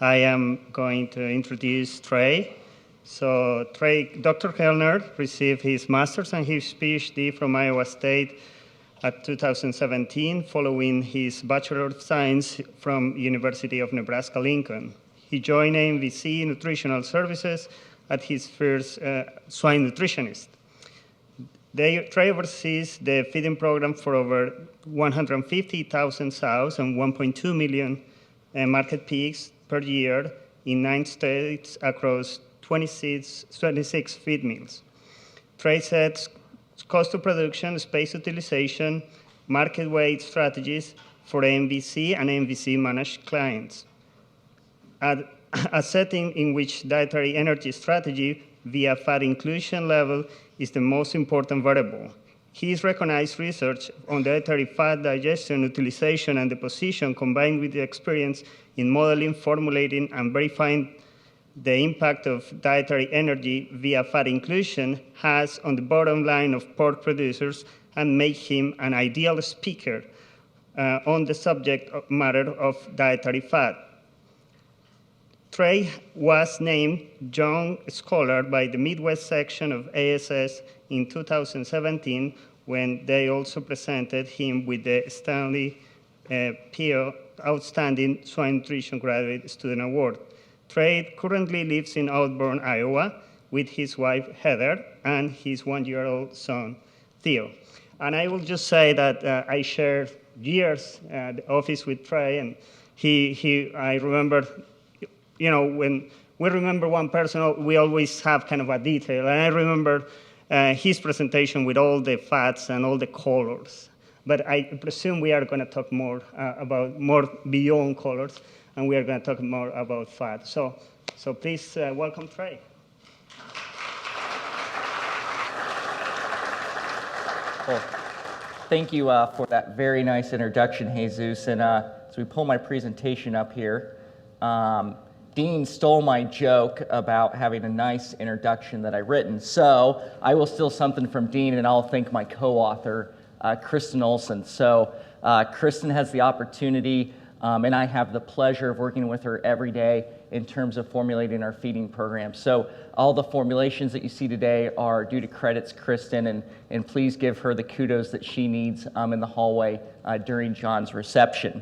I am going to introduce Trey. So Dr. Kellner received his master's and his PhD from Iowa State at 2017, following his Bachelor of Science from University of Nebraska-Lincoln. He joined AMVC Nutritional Services at his first swine nutritionist. Trey oversees the feeding program for over 150,000 sows and 1.2 million market pigs per year in 9 states across 26 feed mills. Trey sets cost of production, space utilization, market weight strategies for AMVC and AMVC managed clients. A setting in which dietary energy strategy via fat inclusion level is the most important variable. His recognized research on dietary fat digestion, utilization, and deposition, combined with the experience in modeling, formulating, and verifying the impact of dietary energy via fat inclusion has on the bottom line of pork producers and make him an ideal speaker on the subject matter of dietary fat. Trey was named Young Scholar by the Midwest section of ASS in 2017, when they also presented him with the Stanley Pio Outstanding Swine Nutrition Graduate Student Award. Trey currently lives in Auburn, Iowa, with his wife, Heather, and his 1-year-old son, Theo. And I will just say that I shared years at the office with Trey, and I remember, you know, when we remember one person, we always have kind of a detail. And I remember his presentation with all the fats and all the colors. But I presume we are going to talk more about more beyond colors, and we are going to talk more about fat. So please welcome Trey. Well, thank you for that very nice introduction, Jesus. And as we pull my presentation up here, Dean stole my joke about having a nice introduction that I've written. So I will steal something from Dean, and I'll thank my co-author, Kristen Olson. So Kristen has the opportunity, and I have the pleasure of working with her every day in terms of formulating our feeding program. So all the formulations that you see today are due to credits Kristen, and please give her the kudos that she needs in the hallway during John's reception.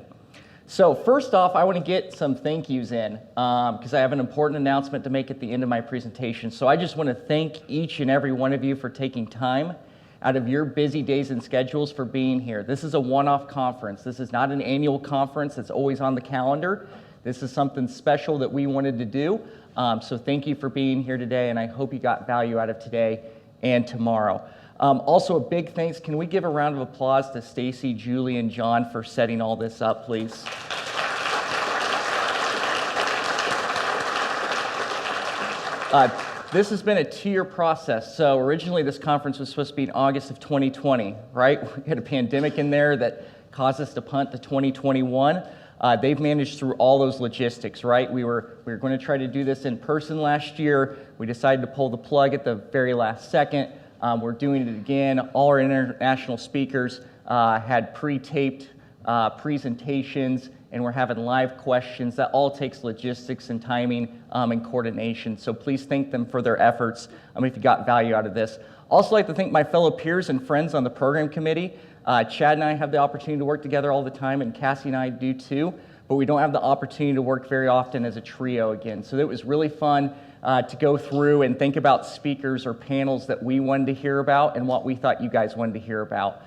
So first off, I want to get some thank yous in because I have an important announcement to make at the end of my presentation. So I just want to thank each and every one of you for taking time out of your busy days and schedules for being here. This is a one-off conference. This is not an annual conference that's always on the calendar. This is something special that we wanted to do. So thank you for being here today, and I hope you got value out of today and tomorrow. Also, a big thanks. Can we give a round of applause to Stacy, Julie, and John for setting all this up, please? This has been a 2-year process. So originally this conference was supposed to be in August of 2020, right? We had a pandemic in there that caused us to punt to 2021. They've managed through all those logistics, right? We were going to try to do this in person last year. We decided to pull the plug at the very last second. We're doing it again. All our international speakers had pre-taped presentations, and we're having live questions. That all takes logistics and timing and coordination. So please thank them for their efforts if you got value out of this. Also like to thank my fellow peers and friends on the program committee. Chad and I have the opportunity to work together all the time, and Cassie and I do too, but we don't have the opportunity to work very often as a trio again. So it was really fun to go through and think about speakers or panels that we wanted to hear about and what we thought you guys wanted to hear about.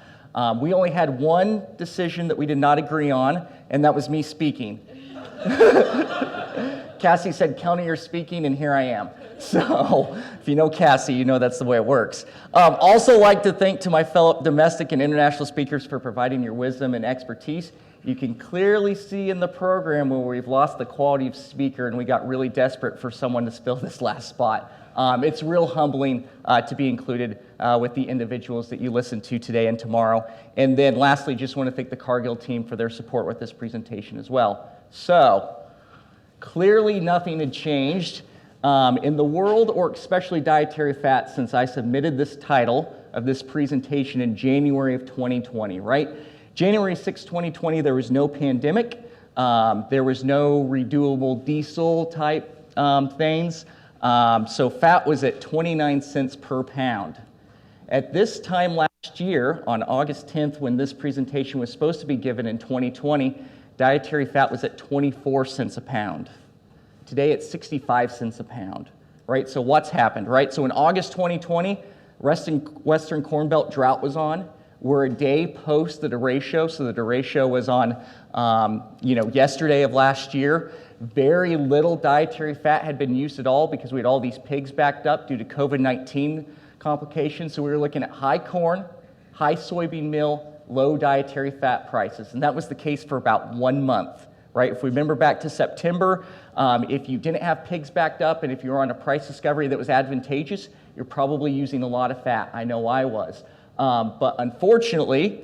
We only had one decision that we did not agree on, and that was me speaking. Cassie said, "Kellner, you're speaking," and here I am. So if you know Cassie, you know that's the way it works. Also like to thank to my fellow domestic and international speakers for providing your wisdom and expertise. You can clearly see in the program where we've lost the quality of speaker and we got really desperate for someone to fill this last spot. It's real humbling to be included with the individuals that you listen to today and tomorrow. And then lastly, just want to thank the Cargill team for their support with this presentation as well. So clearly nothing had changed in the world, or especially dietary fat, since I submitted this title of this presentation in January of 2020, right? January 6, 2020, there was no pandemic. There was no renewable diesel type things. So fat was at 29 cents per pound. At this time last year, on August 10th, when this presentation was supposed to be given in 2020, dietary fat was at 24 cents a pound. Today it's 65 cents a pound, right? So what's happened, right? So in August 2020, Western Corn Belt drought was on. We're a day post the derecho, so the derecho was on, yesterday of last year. Very little dietary fat had been used at all because we had all these pigs backed up due to COVID-19 complications. So we were looking at high corn, high soybean meal, low dietary fat prices. And that was the case for about 1 month, right? If we remember back to September, if you didn't have pigs backed up and if you were on a price discovery that was advantageous, you're probably using a lot of fat. I know I was. But unfortunately,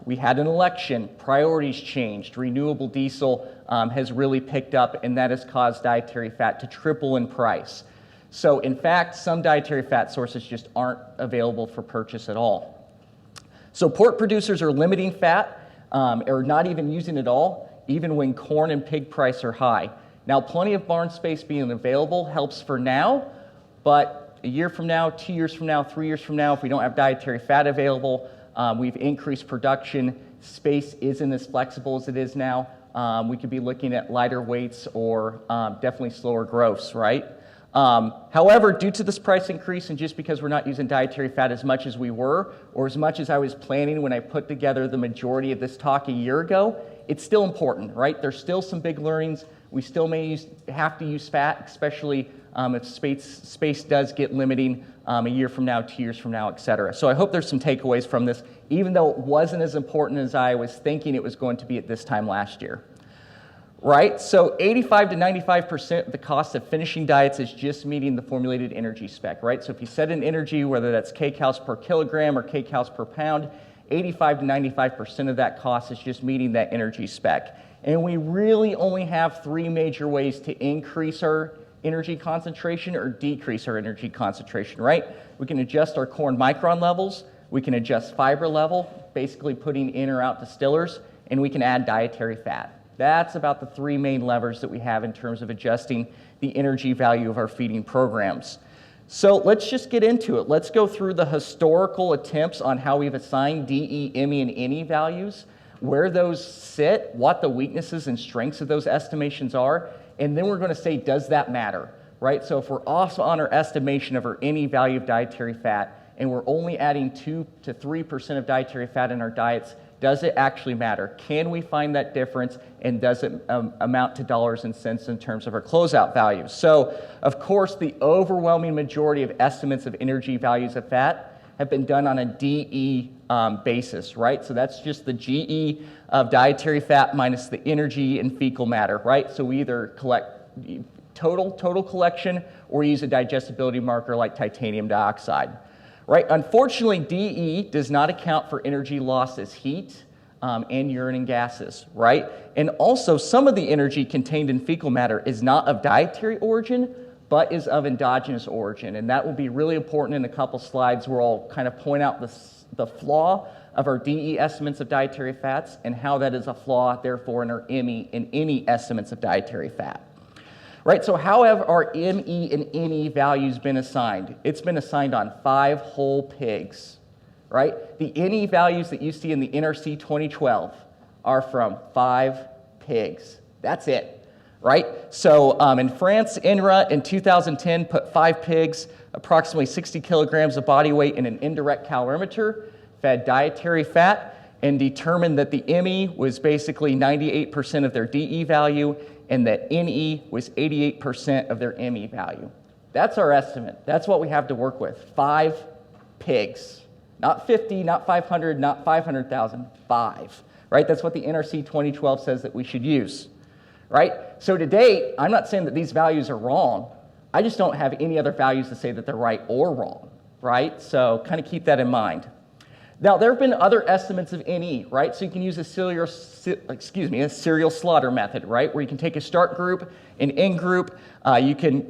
we had an election, priorities changed, renewable diesel has really picked up, and that has caused dietary fat to triple in price. So in fact, some dietary fat sources just aren't available for purchase at all. So pork producers are limiting fat, or not even using it all, even when corn and pig price are high. Now, plenty of barn space being available helps for now, but a year from now, 2 years from now, 3 years from now, if we don't have dietary fat available, we've increased production. Space isn't as flexible as it is now. We could be looking at lighter weights or definitely slower growths, right? However, due to this price increase and just because we're not using dietary fat as much as we were, or as much as I was planning when I put together the majority of this talk a year ago, it's still important, right? There's still some big learnings. We still may have to use fat, especially if space does get limiting a year from now, 2 years from now, et cetera. So I hope there's some takeaways from this, even though it wasn't as important as I was thinking it was going to be at this time last year. Right, so 85 to 95% of the cost of finishing diets is just meeting the formulated energy spec, right? So if you set an energy, whether that's kcals per kilogram or kcals per pound, 85 to 95% of that cost is just meeting that energy spec. And we really only have 3 major ways to increase our energy concentration or decrease our energy concentration, right? We can adjust our corn micron levels, we can adjust fiber level, basically putting in or out distillers, and we can add dietary fat. That's about the 3 main levers that we have in terms of adjusting the energy value of our feeding programs. So let's just get into it. Let's go through the historical attempts on how we've assigned DE, ME, and NE values, where those sit, what the weaknesses and strengths of those estimations are, and then we're going to say, does that matter, right? So if we're off on our estimation of our NE value of dietary fat, and we're only adding 2 to 3% of dietary fat in our diets, does it actually matter? Can we find that difference, and does it amount to dollars and cents in terms of our closeout values? So, of course, the overwhelming majority of estimates of energy values of fat have been done on a DE basis, right? So that's just the GE of dietary fat minus the energy and fecal matter, right? So we either collect total collection or use a digestibility marker like titanium dioxide. Right? Unfortunately, DE does not account for energy loss as heat and urine and gases, right? And also, some of the energy contained in fecal matter is not of dietary origin, but is of endogenous origin. And that will be really important in a couple slides where I'll kind of point out the flaw of our DE estimates of dietary fats and how that is a flaw, therefore, in our ME and NE estimates of dietary fat. Right, so how have our ME and NE values been assigned? It's been assigned on 5 whole pigs, right? The NE values that you see in the NRC 2012 are from 5 pigs. That's it, right? So in France, INRA in 2010 put 5 pigs, approximately 60 kilograms of body weight in an indirect calorimeter, fed dietary fat, and determined that the ME was basically 98% of their DE value, and that NE was 88% of their ME value. That's our estimate. That's what we have to work with. 5 pigs. Not 50, not 500, not 500,000, 5. Right? That's what the NRC 2012 says that we should use. Right? So to date, I'm not saying that these values are wrong. I just don't have any other values to say that they're right or wrong. Right? So kind of keep that in mind. Now, there have been other estimates of NE, right? So you can use a serial slaughter method, right? Where you can take a start group, an end group, you can,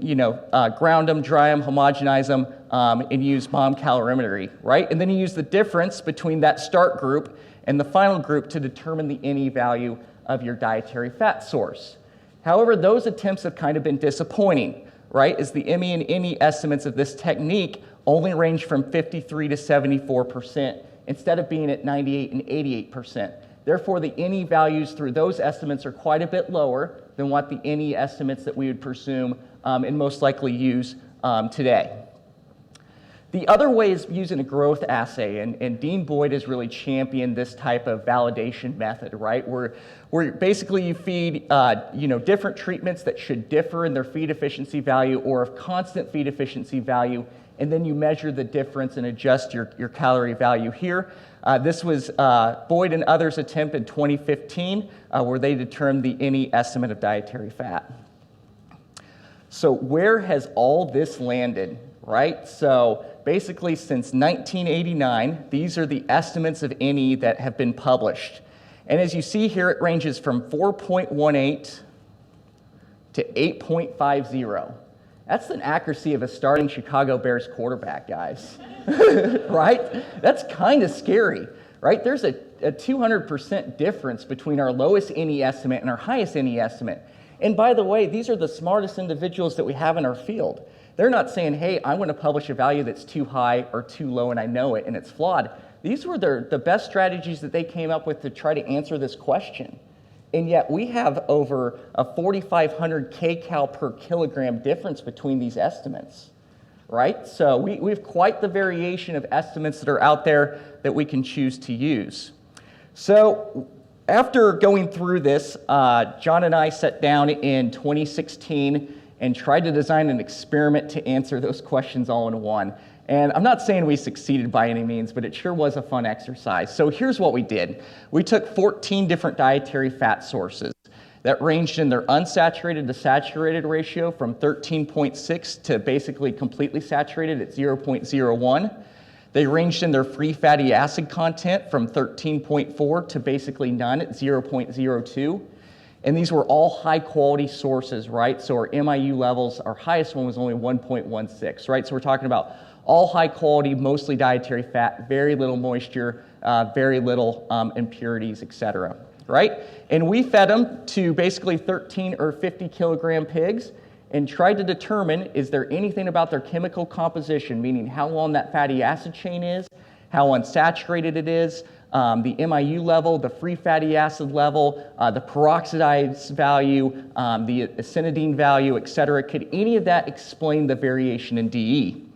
ground them, dry them, homogenize them, and use bomb calorimetry, right? And then you use the difference between that start group and the final group to determine the NE value of your dietary fat source. However, those attempts have kind of been disappointing, right? As the ME and NE estimates of this technique only range from 53 to 74% instead of being at 98 and 88%. Therefore, the NE values through those estimates are quite a bit lower than what the NE estimates that we would presume and most likely use today. The other way is using a growth assay, and Dean Boyd has really championed this type of validation method, right? Where basically you feed different treatments that should differ in their feed efficiency value or of constant feed efficiency value, and then you measure the difference and adjust your calorie value here. This was Boyd and others' attempt in 2015 where they determined the NE estimate of dietary fat. So where has all this landed, right? So basically since 1989, these are the estimates of NE that have been published. And as you see here, it ranges from 4.18 to 8.50. That's an accuracy of a starting Chicago Bears quarterback, guys. Right? That's kind of scary, right? There's a 200% difference between our lowest NE estimate and our highest NE estimate. And by the way, these are the smartest individuals that we have in our field. They're not saying, hey, I'm going to publish a value that's too high or too low and I know it and it's flawed. These were the best strategies that they came up with to try to answer this question. And yet we have over a 4,500 kcal per kilogram difference between these estimates, right? So we have quite the variation of estimates that are out there that we can choose to use. So after going through this, John and I sat down in 2016 and tried to design an experiment to answer those questions all in one. And I'm not saying we succeeded by any means, but it sure was a fun exercise. So here's what we did. We took 14 different dietary fat sources that ranged in their unsaturated to saturated ratio from 13.6 to basically completely saturated at 0.01. They ranged in their free fatty acid content from 13.4 to basically none at 0.02. And these were all high quality sources, right? So our MIU levels, our highest one was only 1.16, right? So we're talking about all high quality, mostly dietary fat, very little moisture, very little impurities, etc., right? And we fed them to basically 13 or 50 kilogram pigs and tried to determine, is there anything about their chemical composition, meaning how long that fatty acid chain is, how unsaturated it is, the MIU level, the free fatty acid level, the peroxidase value, the acinidine value, etc. Could any of that explain the variation in DE?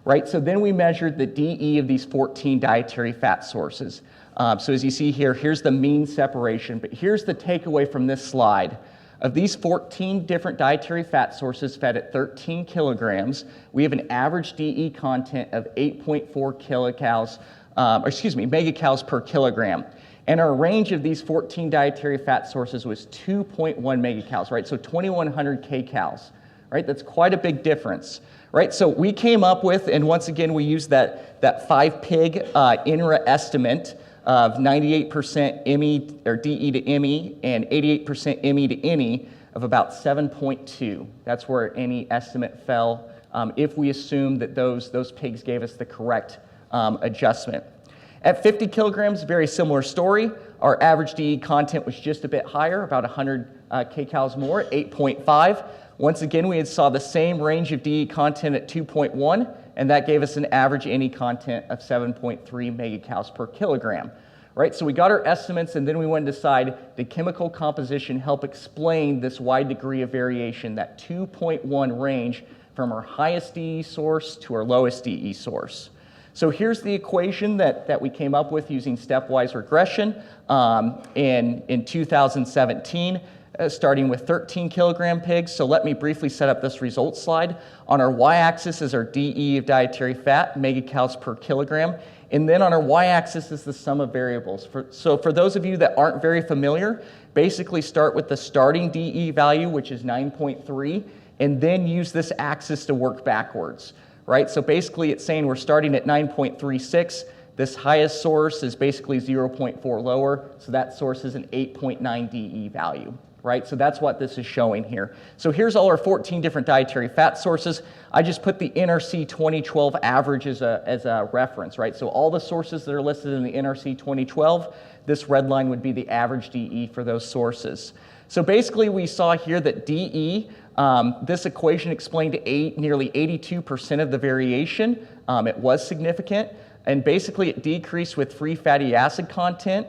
Right, so then we measured the DE of these 14 dietary fat sources. So as you see here, here's the mean separation, but here's the takeaway from this slide. Of these 14 different dietary fat sources fed at 13 kilograms, we have an average DE content of 8.4 megacals per kilogram. And our range of these 14 dietary fat sources was 2.1 megacals, right? So 2,100 kcals, right? That's quite a big difference, right? So we came up with, and once again, we used that 5-pig INRA estimate of 98% ME or DE to ME and 88% ME to NE of about 7.2. That's where any estimate fell if we assume that those pigs gave us the correct adjustment. At 50 kilograms, very similar story. Our average DE content was just a bit higher, about 100 kcals more, 8.5. Once again, we had saw the same range of DE content at 2.1, and that gave us an average NE content of 7.3 megacals per kilogram. Right, so we got our estimates, and then we went to decide, did chemical composition help explain this wide degree of variation, that 2.1 range from our highest DE source to our lowest DE source? So here's the equation that we came up with using stepwise regression in 2017. Starting with 13 kilogram pigs. So let me briefly set up this results slide. On our y-axis is our DE of dietary fat, megacals per kilogram. And then on our y-axis is the sum of variables. So for those of you that aren't very familiar, basically start with the starting DE value, which is 9.3, and then use this axis to work backwards. Right? So basically it's saying we're starting at 9.36. This highest source is basically 0.4 lower, so that source is an 8.9 DE value. right? So that's what this is showing here. So here's all our 14 different dietary fat sources. I just put the NRC 2012 average as a reference, right? So all the sources that are listed in the NRC 2012, this red line would be the average DE for those sources. So basically we saw here that DE, this equation explained nearly 82% of the variation. It was significant, and basically it decreased with free fatty acid content,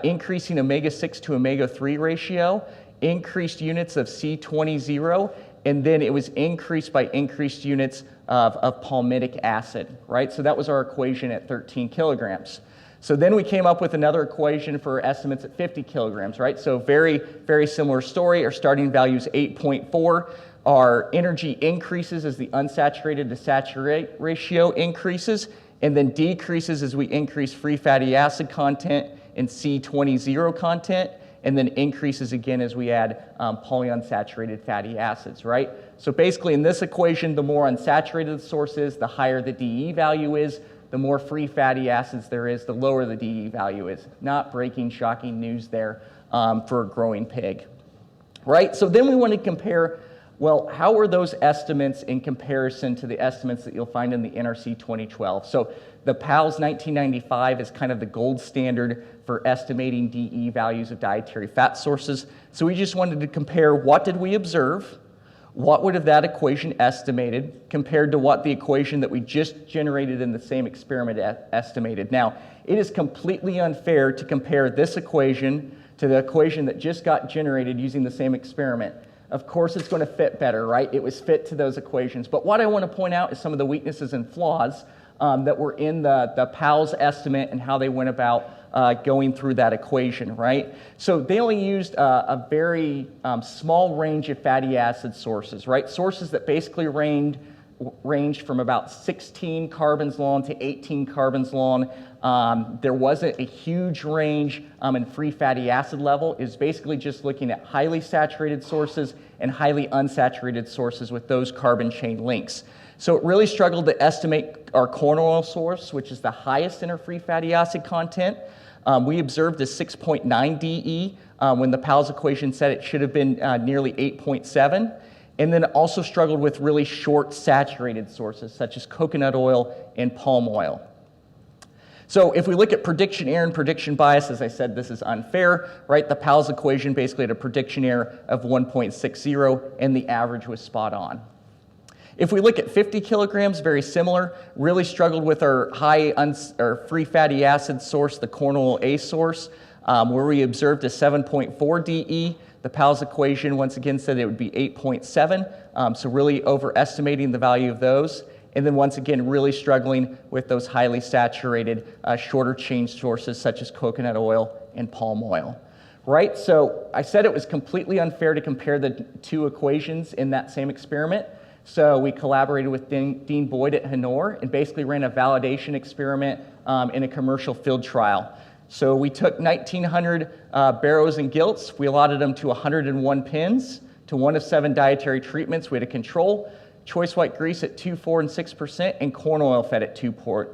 increasing omega-6 to omega-3 ratio, increased units of C20, and then it was increased by increased units of palmitic acid, right? So that was our equation at 13 kilograms. So then we came up with another equation for estimates at 50 kilograms, right? So very, very similar story. Our starting value is 8.4. Our energy increases as the unsaturated to saturated ratio increases, and then decreases as we increase free fatty acid content and C20 content, and then increases again as we add polyunsaturated fatty acids, right? So basically in this equation, the more unsaturated the source is, the higher the DE value is. The more free fatty acids there is, the lower the DE value is. Not breaking, shocking news there for a growing pig, right? So then we want to compare, well, how are those estimates in comparison to the estimates that you'll find in the NRC 2012? So the PALS 1995 is kind of the gold standard for estimating DE values of dietary fat sources. So we just wanted to compare what did we observe, what would have that equation estimated compared to what the equation that we just generated in the same experiment estimated. Now, it is completely unfair to compare this equation to the equation that just got generated using the same experiment. Of course, it's going to fit better, right? It was fit to those equations. But what I want to point out is some of the weaknesses and flaws that were in the PALS estimate and how they went about going through that equation, right? So they only used a very small range of fatty acid sources, right? Sources that basically ranged from about 16 carbons long to 18 carbons long. There wasn't a huge range in free fatty acid level. It was basically just looking at highly saturated sources and highly unsaturated sources with those carbon chain links. So it really struggled to estimate our corn oil source, which is the highest in our free fatty acid content. We observed a 6.9 DE when the PALS equation said it should have been nearly 8.7. And then it also struggled with really short saturated sources such as coconut oil and palm oil. So if we look at prediction error and prediction bias, as I said, this is unfair, right? The PALS equation basically had a prediction error of 1.60, and the average was spot on. If we look at 50 kilograms, very similar, really struggled with our free fatty acid source, the corn oil A source, where we observed a 7.4 DE. The PALS equation once again said it would be 8.7, so really overestimating the value of those. And then once again, really struggling with those highly saturated, shorter chain sources such as coconut oil and palm oil. Right, so I said it was completely unfair to compare the two equations in that same experiment. So we collaborated with Dean Boyd at Honor and basically ran a validation experiment in a commercial field trial. So we took 1,900 barrows and gilts. We allotted them to 101 pins to one of 7 dietary treatments. We had a control, choice white grease at 2, 4, and 6%, and corn oil fed at 2, 4,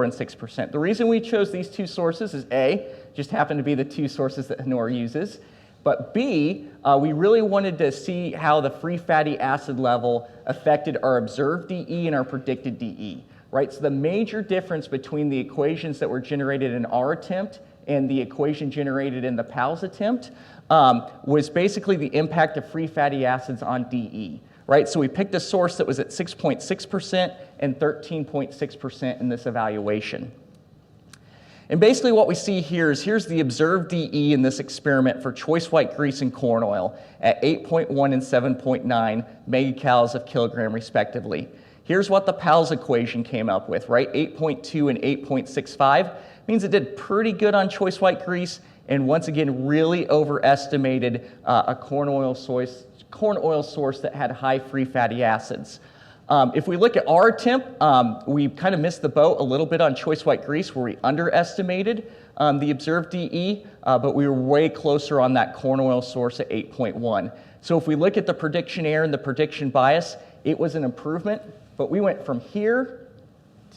and 6%. The reason we chose these two sources is A, just happened to be the two sources that Honor uses, but B, we really wanted to see how the free fatty acid level affected our observed DE and our predicted DE, right? So the major difference between the equations that were generated in our attempt and the equation generated in the PALS attempt was basically the impact of free fatty acids on DE, right? So we picked a source that was at 6.6% and 13.6% in this evaluation. And basically what we see here is here's the observed DE in this experiment for choice white grease and corn oil at 8.1 and 7.9 megacals of kilogram respectively. Here's what the PALS equation came up with, right? 8.2 and 8.65 means it did pretty good on choice white grease and once again really overestimated a corn oil source that had high free fatty acids. If we look at our attempt, we kind of missed the boat a little bit on choice white grease where we underestimated the observed DE, but we were way closer on that corn oil source at 8.1. So if we look at the prediction error and the prediction bias, it was an improvement, but we went from here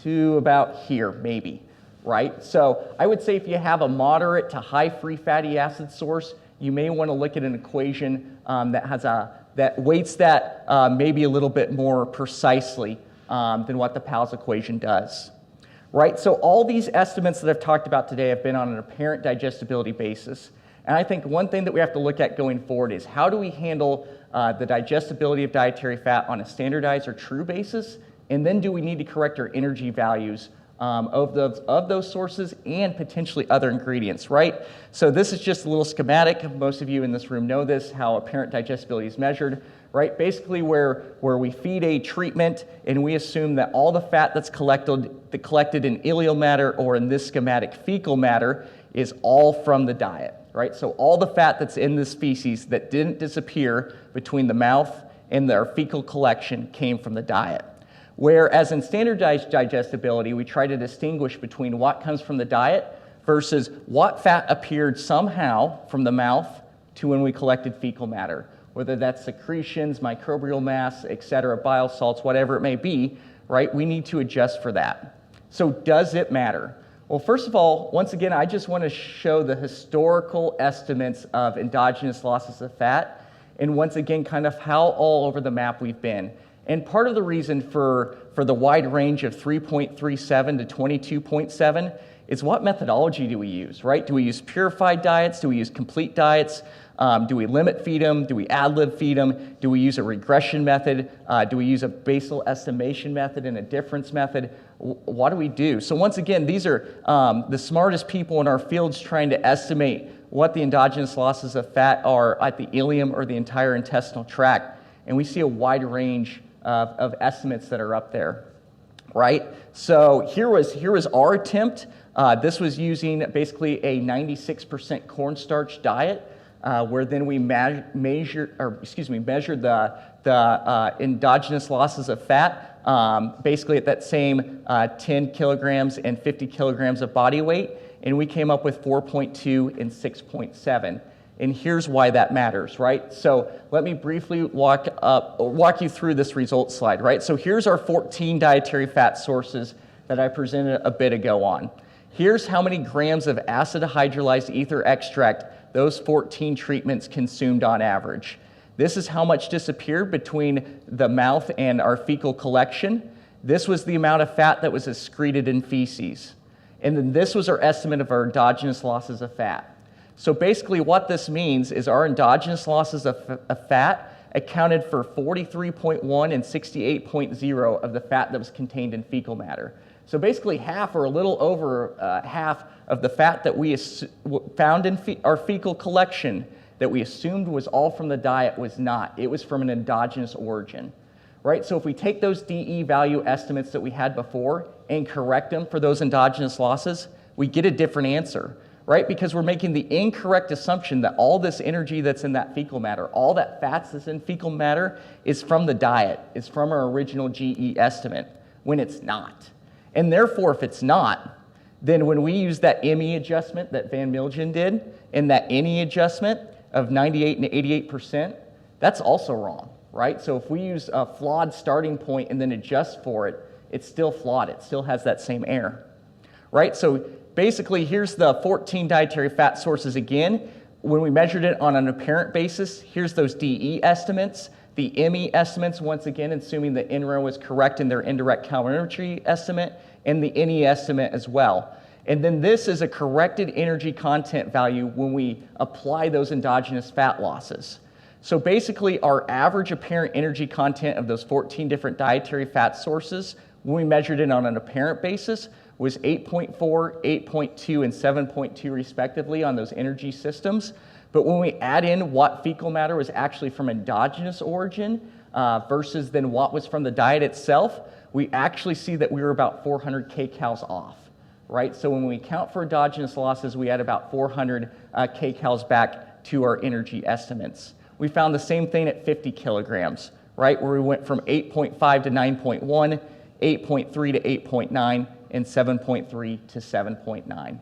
to about here, maybe, right? So I would say if you have a moderate to high free fatty acid source, you may want to look at an equation that weights that maybe a little bit more precisely than what the PALS equation does. Right, so all these estimates that I've talked about today have been on an apparent digestibility basis. And I think one thing that we have to look at going forward is how do we handle the digestibility of dietary fat on a standardized or true basis? And then do we need to correct our energy values of those sources and potentially other ingredients, right? So this is just a little schematic. Most of you in this room know this, how apparent digestibility is measured, right? Basically where we feed a treatment and we assume that all the fat that's collected in ileal matter, or in this schematic fecal matter, is all from the diet, right? So all the fat that's in this feces that didn't disappear between the mouth and their fecal collection came from the diet. Whereas in standardized digestibility, we try to distinguish between what comes from the diet versus what fat appeared somehow from the mouth to when we collected fecal matter, whether that's secretions, microbial mass, et cetera, bile salts, whatever it may be, right? We need to adjust for that. So does it matter? Well, first of all, once again, I just want to show the historical estimates of endogenous losses of fat, and once again, kind of how all over the map we've been. And part of the reason for the wide range of 3.37 to 22.7 is what methodology do we use, right? Do we use purified diets? Do we use complete diets? Do we limit feed them? Do we ad-lib feed them? Do we use a regression method? Do we use a basal estimation method and a difference method? What do we do? So once again, these are the smartest people in our fields trying to estimate what the endogenous losses of fat are at the ileum or the entire intestinal tract. And we see a wide range of estimates that are up there, right? So here was our attempt. This was using basically a 96% cornstarch diet, where then we measured the endogenous losses of fat, basically at that same 10 kilograms and 50 kilograms of body weight, and we came up with 4.2 and 6.7. And here's why that matters, right? So let me briefly walk you through this results slide, right? So here's our 14 dietary fat sources that I presented a bit ago on. Here's how many grams of acid hydrolyzed ether extract those 14 treatments consumed on average. This is how much disappeared between the mouth and our fecal collection. This was the amount of fat that was excreted in feces. And then this was our estimate of our endogenous losses of fat. So basically what this means is our endogenous losses of fat accounted for 43.1 and 68.0 of the fat that was contained in fecal matter. So basically half, or a little over half, of the fat that we found in our fecal collection that we assumed was all from the diet was not. It was from an endogenous origin, right? So if we take those DE value estimates that we had before and correct them for those endogenous losses, we get a different answer, right? Because we're making the incorrect assumption that all this energy that's in that fecal matter, all that fats that's in fecal matter, is from the diet, is from our original GE estimate, when it's not. And therefore, if it's not, then when we use that ME adjustment that Van Milgen did, and that NE adjustment of 98 and 88%, that's also wrong, right? So if we use a flawed starting point and then adjust for it, it's still flawed. It still has that same error, right? So basically, here's the 14 dietary fat sources again. When we measured it on an apparent basis, here's those DE estimates. The ME estimates, once again, assuming the NRO was correct in their indirect calorimetry estimate, and the NE estimate as well. And then this is a corrected energy content value when we apply those endogenous fat losses. So basically, our average apparent energy content of those 14 different dietary fat sources, when we measured it on an apparent basis, was 8.4, 8.2, and 7.2 respectively on those energy systems. But when we add in what fecal matter was actually from endogenous origin versus then what was from the diet itself, we actually see that we were about 400 kcals off, right? So when we count for endogenous losses, we add about 400 kcals back to our energy estimates. We found the same thing at 50 kilograms, right? Where we went from 8.5 to 9.1, 8.3 to 8.9, and 7.3 to 7.9,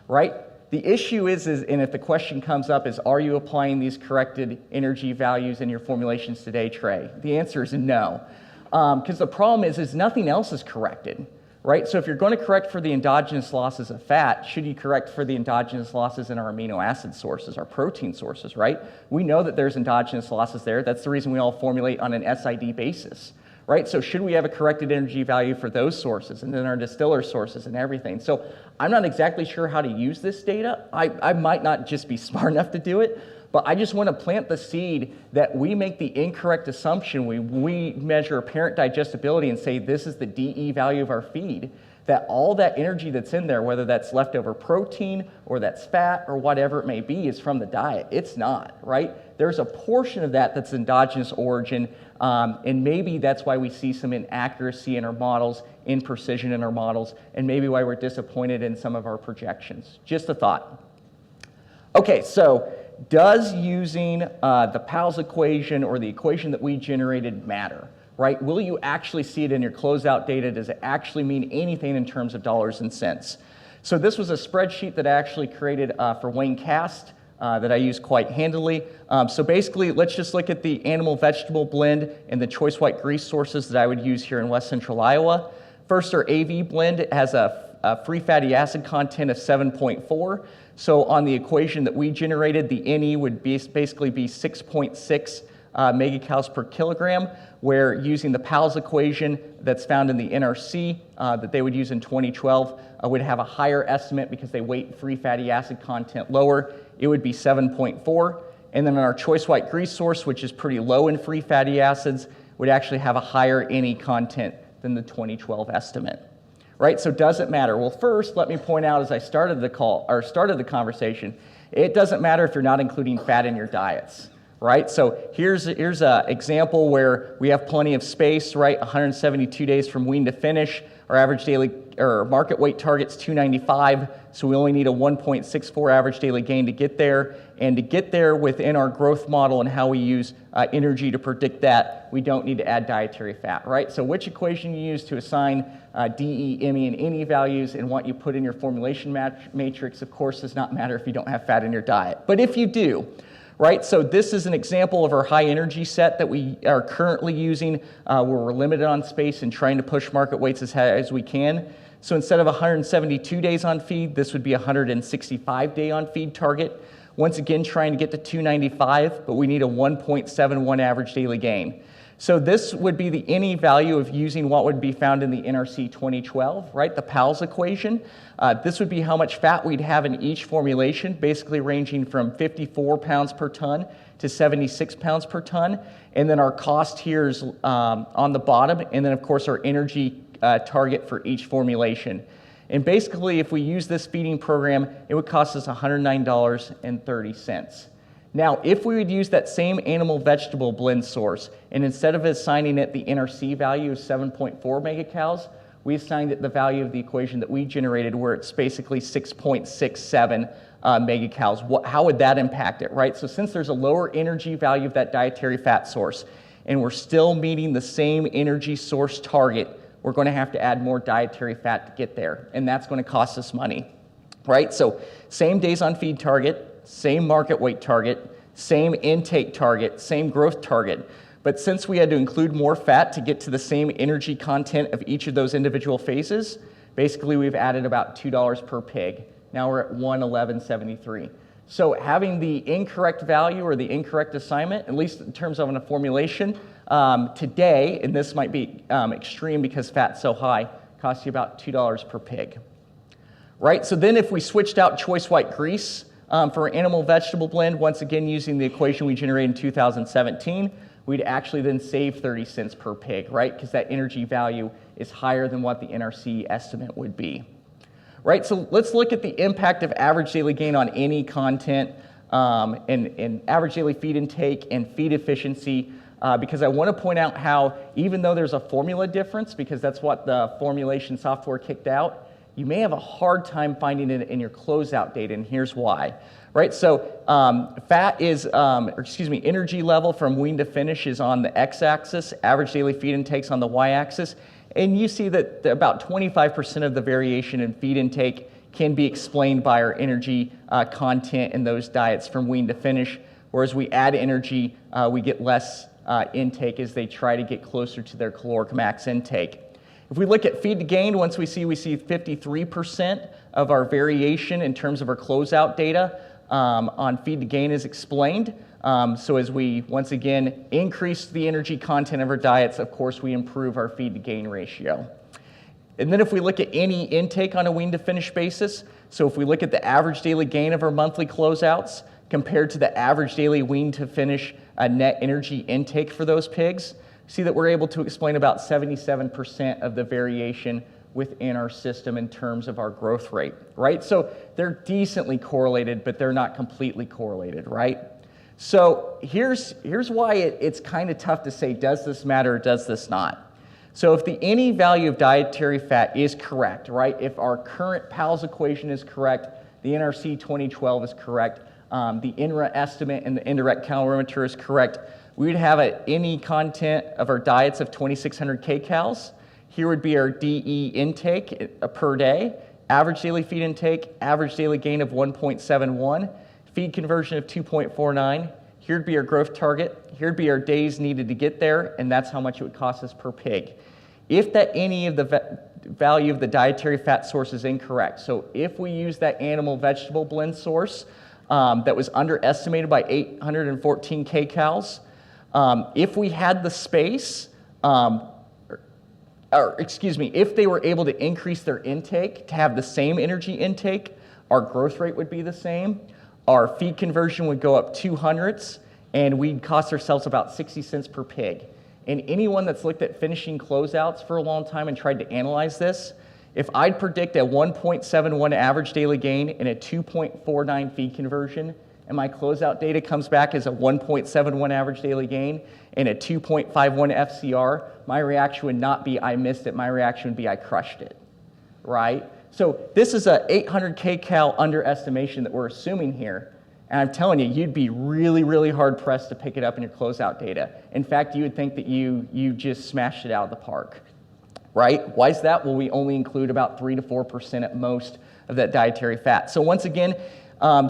right? The issue is, and if the question comes up, is are you applying these corrected energy values in your formulations today, Trey? The answer is no. Because the problem is nothing else is corrected, right? So if you're going to correct for the endogenous losses of fat, should you correct for the endogenous losses in our amino acid sources, our protein sources, right? We know that there's endogenous losses there. That's the reason we all formulate on an SID basis, right? So should we have a corrected energy value for those sources and then our distiller sources and everything? So I'm not exactly sure how to use this data. I might not just be smart enough to do it, but I just want to plant the seed that we make the incorrect assumption. We measure apparent digestibility and say this is the DE value of our feed, that all that energy that's in there, whether that's leftover protein or that's fat or whatever it may be, is from the diet. It's not, right? There's a portion of that that's endogenous origin, and maybe that's why we see some inaccuracy in our models, imprecision in our models, and maybe why we're disappointed in some of our projections. Just a thought. Okay, so does using the PALS equation or the equation that we generated matter, right? Will you actually see it in your closeout data? Does it actually mean anything in terms of dollars and cents? So this was a spreadsheet that I actually created for Wayne Cast that I use quite handily. So basically, let's just look at the animal-vegetable blend and the choice white grease sources that I would use here in West Central Iowa. First, our AV blend. It has a free fatty acid content of 7.4. So on the equation that we generated, the NE would basically be 6.6 megacals per kilogram, where using the PALS equation that's found in the NRC that they would use in 2012 would have a higher estimate because they weight free fatty acid content lower. It would be 7.4. And then our choice white grease source, which is pretty low in free fatty acids, would actually have a higher NE content than the 2012 estimate. Right, so does it matter? Well, first, let me point out as I started the conversation, it doesn't matter if you're not including fat in your diets, right? So here's an example where we have plenty of space, right? 172 days from wean to finish. Our average daily or market weight target's 295, so we only need a 1.64 average daily gain to get there. And to get there within our growth model and how we use energy to predict that, we don't need to add dietary fat, right? So which equation you use to assign DE, ME, and NE values and what you put in your formulation matrix, of course, does not matter if you don't have fat in your diet. But if you do, right? So this is an example of our high energy set that we are currently using where we're limited on space and trying to push market weights as high as we can. So instead of 172 days on feed, this would be a 165 day on feed target. Once again, trying to get to 295, but we need a 1.71 average daily gain. So this would be the NE value of using what would be found in the NRC 2012, right? The PALS equation. This would be how much fat we'd have in each formulation, basically ranging from 54 pounds per ton to 76 pounds per ton. And then our cost here is on the bottom, and then of course our energy target for each formulation. And basically, if we use this feeding program, it would cost us $109.30. Now, if we would use that same animal-vegetable blend source, and instead of assigning it the NRC value of 7.4 megacals, we assigned it the value of the equation that we generated, where it's basically 6.67 megacals. How would that impact it, right? So since there's a lower energy value of that dietary fat source, and we're still meeting the same energy source target, we're going to have to add more dietary fat to get there, and that's going to cost us money, right? So same days on feed target, same market weight target, same intake target, same growth target. But since we had to include more fat to get to the same energy content of each of those individual phases, basically we've added about $2 per pig. Now we're at $111.73. So having the incorrect value or the incorrect assignment, at least in terms of a formulation, today, and this might be extreme because fat's so high, costs you about $2 per pig. Right, so then if we switched out choice white grease for an animal-vegetable blend, once again using the equation we generated in 2017, we'd actually then save 30 cents per pig, right? Because that energy value is higher than what the NRC estimate would be. Right, so let's look at the impact of average daily gain on any content and average daily feed intake and feed efficiency, because I want to point out how even though there's a formula difference, because that's what the formulation software kicked out, you may have a hard time finding it in your closeout data, and here's why. Right, so energy level from wean to finish is on the x-axis, average daily feed intakes on the y-axis, and you see that about 25% of the variation in feed intake can be explained by our energy content in those diets from wean to finish, whereas we add energy, we get less intake as they try to get closer to their caloric max intake. If we look at feed to gain, once we see 53% of our variation in terms of our closeout data on feed to gain is explained. So as we, once again, increase the energy content of our diets, of course, we improve our feed to gain ratio. And then if we look at any intake on a wean to finish basis, so if we look at the average daily gain of our monthly closeouts compared to the average daily wean to finish net energy intake for those pigs, see that we're able to explain about 77% of the variation within our system in terms of our growth rate, right? So they're decently correlated, but they're not completely correlated, right? So here's why it's kind of tough to say, does this matter or does this not? So if the any value of dietary fat is correct, right? If our current PALS equation is correct, the NRC 2012 is correct, the INRA estimate and the indirect calorimeter is correct, we would have an any content of our diets of 2,600 kcals. Here would be our DE intake per day, average daily feed intake, average daily gain of 1.71, feed conversion of 2.49. Here'd be our growth target. Here'd be our days needed to get there, and that's how much it would cost us per pig. If that any of the value of the dietary fat source is incorrect, so if we use that animal vegetable blend source that was underestimated by 814 kcals, if we had the space, if they were able to increase their intake to have the same energy intake, our growth rate would be the same. Our feed conversion would go up 200ths, and we'd cost ourselves about 60 cents per pig. And anyone that's looked at finishing closeouts for a long time and tried to analyze this, if I'd predict a 1.71 average daily gain and a 2.49 feed conversion, and my closeout data comes back as a 1.71 average daily gain and a 2.51 FCR, my reaction would not be I missed it, my reaction would be I crushed it, right? So this is a 800 kcal underestimation that we're assuming here, and I'm telling you, you'd be really, really hard pressed to pick it up in your closeout data. In fact, you would think that you just smashed it out of the park, right? Why is that? Well, we only include about 3 to 4% at most of that dietary fat. So once again,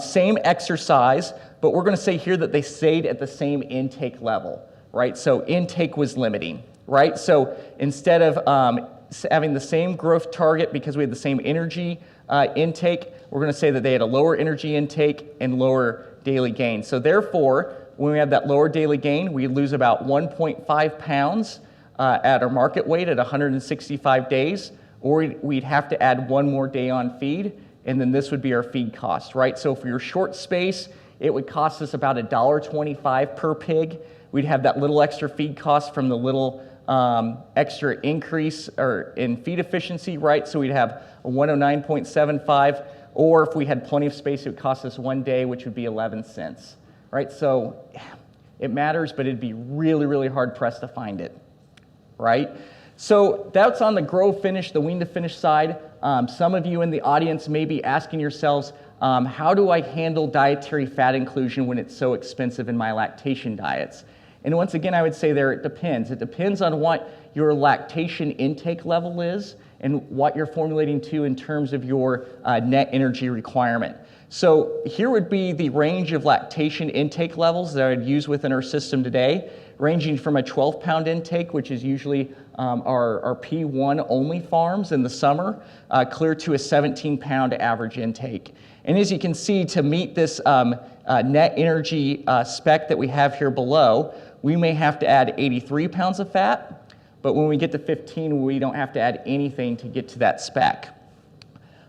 same exercise, but we're going to say here that they stayed at the same intake level, right? So intake was limiting, right? So instead of having the same growth target because we had the same energy intake, we're going to say that they had a lower energy intake and lower daily gain. So therefore, when we have that lower daily gain, we lose about 1.5 pounds at our market weight at 165 days, or we'd have to add one more day on feed, and then this would be our feed cost, right? So if we were short space, it would cost us about $1.25 per pig. We'd have that little extra feed cost from the little extra increase in feed efficiency, right? So we'd have a 109.75, or if we had plenty of space, it would cost us 1 day, which would be 11 cents, right? So it matters, but it'd be really, really hard pressed to find it, right? So that's on the grow finish, the wean to finish side. Some of you in the audience may be asking yourselves, how do I handle dietary fat inclusion when it's so expensive in my lactation diets? And once again, I would say there it depends. It depends on what your lactation intake level is and what you're formulating to in terms of your net energy requirement. So here would be the range of lactation intake levels that I'd use within our system today, ranging from a 12-pound intake, which is usually our P1 only farms in the summer, clear to a 17-pound average intake. And as you can see, to meet this net energy spec that we have here below, we may have to add 83 pounds of fat, but when we get to 15, we don't have to add anything to get to that spec.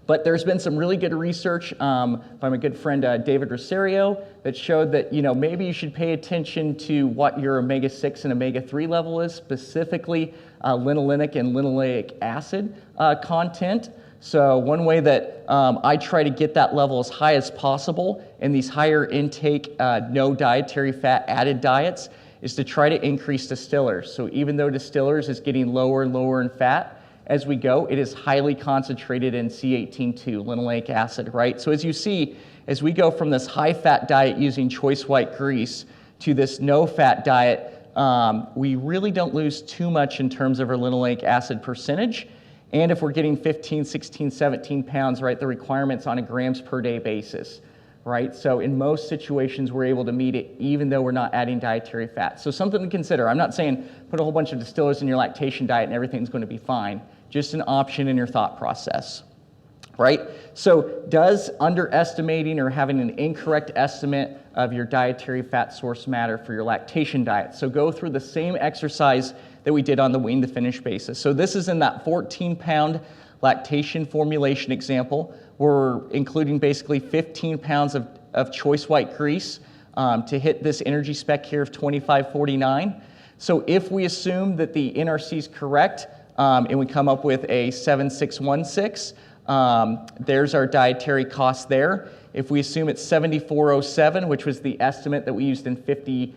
But there's been some really good research by my good friend David Rosario that showed that maybe you should pay attention to what your omega-6 and omega-3 level is, specifically linolenic and linoleic acid content. So one way that I try to get that level as high as possible in these higher intake, no dietary fat added diets is to try to increase distillers. So even though distillers is getting lower and lower in fat, as we go, it is highly concentrated in C18-2, linoleic acid, right? So as you see, as we go from this high-fat diet using choice white grease to this no-fat diet, we really don't lose too much in terms of our linoleic acid percentage. And if we're getting 15, 16, 17 pounds, right, the requirement's on a grams per day basis, right? So in most situations, we're able to meet it even though we're not adding dietary fat. So something to consider. I'm not saying put a whole bunch of distillers in your lactation diet and everything's going to be fine. just an option in your thought process, right? So does underestimating or having an incorrect estimate of your dietary fat source matter for your lactation diet? So go through the same exercise that we did on the wean to finish basis. So this is in that 14-pound lactation formulation example. We're including basically 15 pounds of choice white grease to hit this energy spec here of 2549. So if we assume that the NRC is correct and we come up with a 7616, there's our dietary cost there. If we assume it's 7407, which was the estimate that we used in 50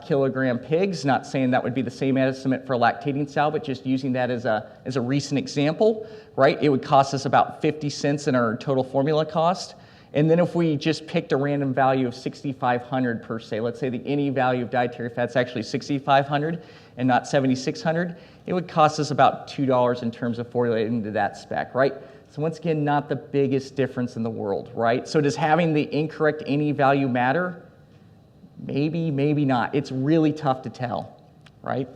kilogram pigs, not saying that would be the same estimate for a lactating sow, but just using that as a recent example, right? It would cost us about 50 cents in our total formula cost. And then if we just picked a random value of 6,500 per se, let's say the NE value of dietary fat is actually 6,500 and not 7,600, it would cost us about $2 in terms of formulating into that spec, right? So once again, not the biggest difference in the world, right? So does having the incorrect NE value matter? Maybe, maybe not. It's really tough to tell, right?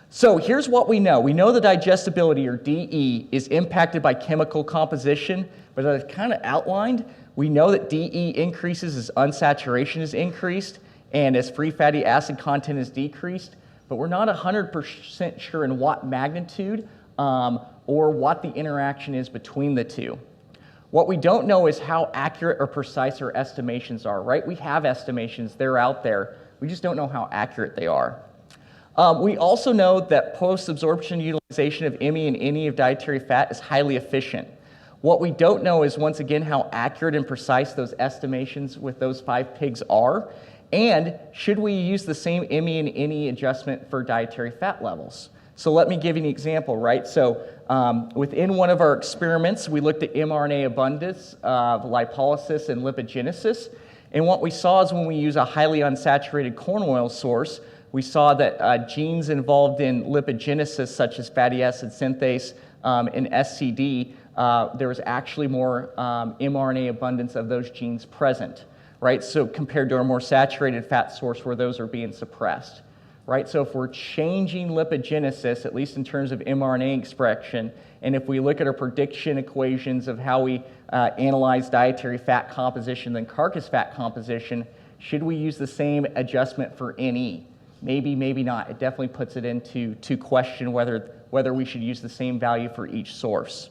So here's what we know. We know the digestibility, or DE, is impacted by chemical composition, but as I kind of outlined, we know that DE increases as unsaturation is increased and as free fatty acid content is decreased, but we're not 100% sure in what magnitude or what the interaction is between the two. What we don't know is how accurate or precise our estimations are, right? We have estimations, they're out there. We just don't know how accurate they are. We also know that post-absorption utilization of ME and NE of dietary fat is highly efficient. What we don't know is, once again, how accurate and precise those estimations with those 5 pigs are, and should we use the same ME and NE adjustment for dietary fat levels? So let me give you an example, right? So within one of our experiments, we looked at mRNA abundance, lipolysis, and lipogenesis. And what we saw is when we use a highly unsaturated corn oil source, we saw that genes involved in lipogenesis, such as fatty acid synthase and SCD, there was actually more mRNA abundance of those genes present, right? So compared to a more saturated fat source where those are being suppressed. Right, so if we're changing lipogenesis, at least in terms of mRNA expression, and if we look at our prediction equations of how we analyze dietary fat composition and carcass fat composition, should we use the same adjustment for NE? Maybe, maybe not. It definitely puts it into question whether we should use the same value for each source.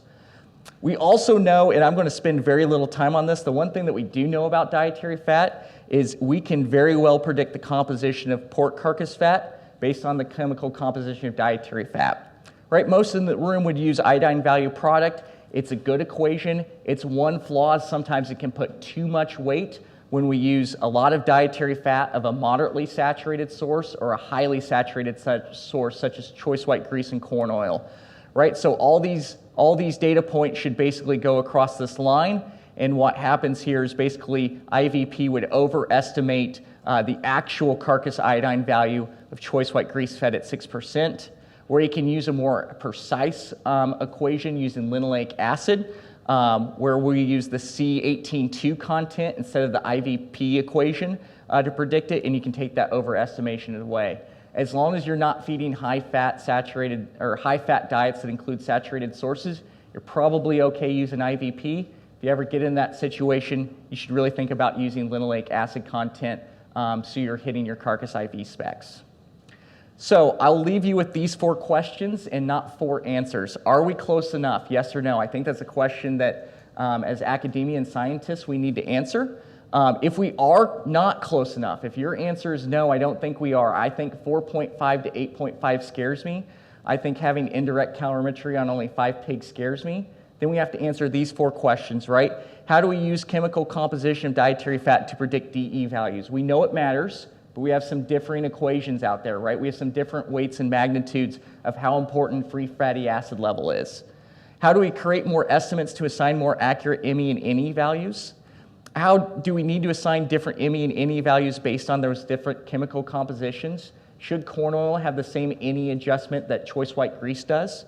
We also know, and I'm going to spend very little time on this, the one thing that we do know about dietary fat is we can very well predict the composition of pork carcass fat based on the chemical composition of dietary fat. Right? Most in the room would use iodine value product. It's a good equation. It's one flaw. Sometimes it can put too much weight when we use a lot of dietary fat of a moderately saturated source or a highly saturated source such as choice white grease and corn oil. Right? So all these data points should basically go across this line, and what happens here is basically IVP would overestimate the actual carcass iodine value of choice white grease fed at 6%, where you can use a more precise equation using linoleic acid, where we use the C18.2 content instead of the IVP equation to predict it, and you can take that overestimation away. As long as you're not feeding high-fat saturated or high-fat diets that include saturated sources, you're probably okay using IVP. If you ever get in that situation, you should really think about using linoleic acid content so you're hitting your carcass IV specs. So I'll leave you with these 4 questions and not 4 answers. Are we close enough? Yes or no? I think that's a question that as academia and scientists we need to answer. If we are not close enough, if your answer is no, I don't think we are. I think 4.5 to 8.5 scares me. I think having indirect calorimetry on only 5 pigs scares me. Then we have to answer these 4 questions, right? How do we use chemical composition of dietary fat to predict DE values? We know it matters, but we have some differing equations out there, right? We have some different weights and magnitudes of how important free fatty acid level is. How do we create more estimates to assign more accurate ME and NE values? How do we need to assign different ME and NE values based on those different chemical compositions? Should corn oil have the same NE adjustment that choice white grease does?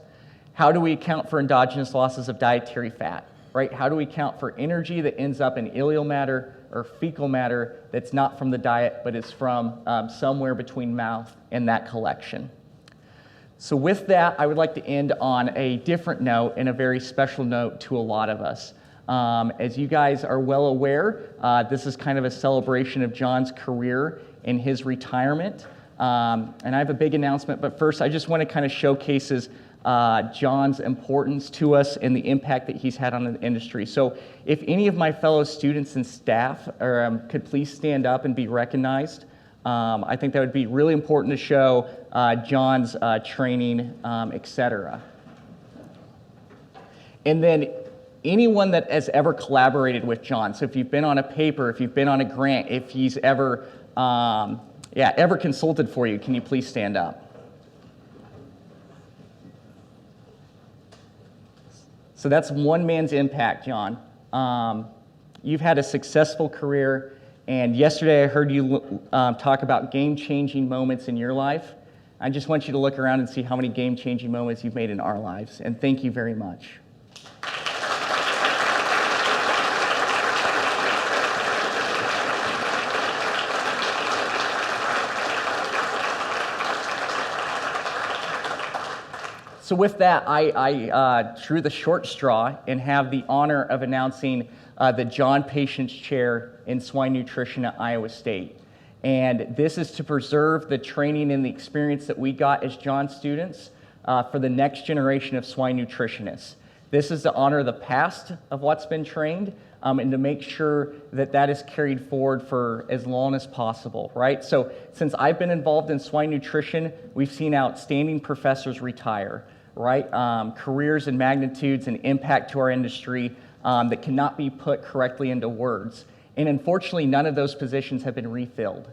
How do we account for endogenous losses of dietary fat, right? How do we account for energy that ends up in ileal matter or fecal matter that's not from the diet but is from somewhere between mouth and that collection? So with that, I would like to end on a different note and a very special note to a lot of us. As you guys are well aware, this is kind of a celebration of John's career and his retirement. And I have a big announcement, but first I just want to kind of showcase John's importance to us and the impact that he's had on the industry. So if any of my fellow students and staff could please stand up and be recognized. I think that would be really important to show John's training, etc. And then anyone that has ever collaborated with John, so if you've been on a paper, if you've been on a grant, if he's ever, ever consulted for you, can you please stand up? So that's one man's impact, John. You've had a successful career. And yesterday I heard you talk about game-changing moments in your life. I just want you to look around and see how many game-changing moments you've made in our lives. And thank you very much. So with that, I drew the short straw and have the honor of announcing the John Patience Chair in Swine Nutrition at Iowa State. And this is to preserve the training and the experience that we got as John students for the next generation of swine nutritionists. This is to honor the past of what's been trained and to make sure that that is carried forward for as long as possible, right? So since I've been involved in swine nutrition, we've seen outstanding professors retire, right? Careers and magnitudes and impact to our industry that cannot be put correctly into words. And unfortunately, none of those positions have been refilled.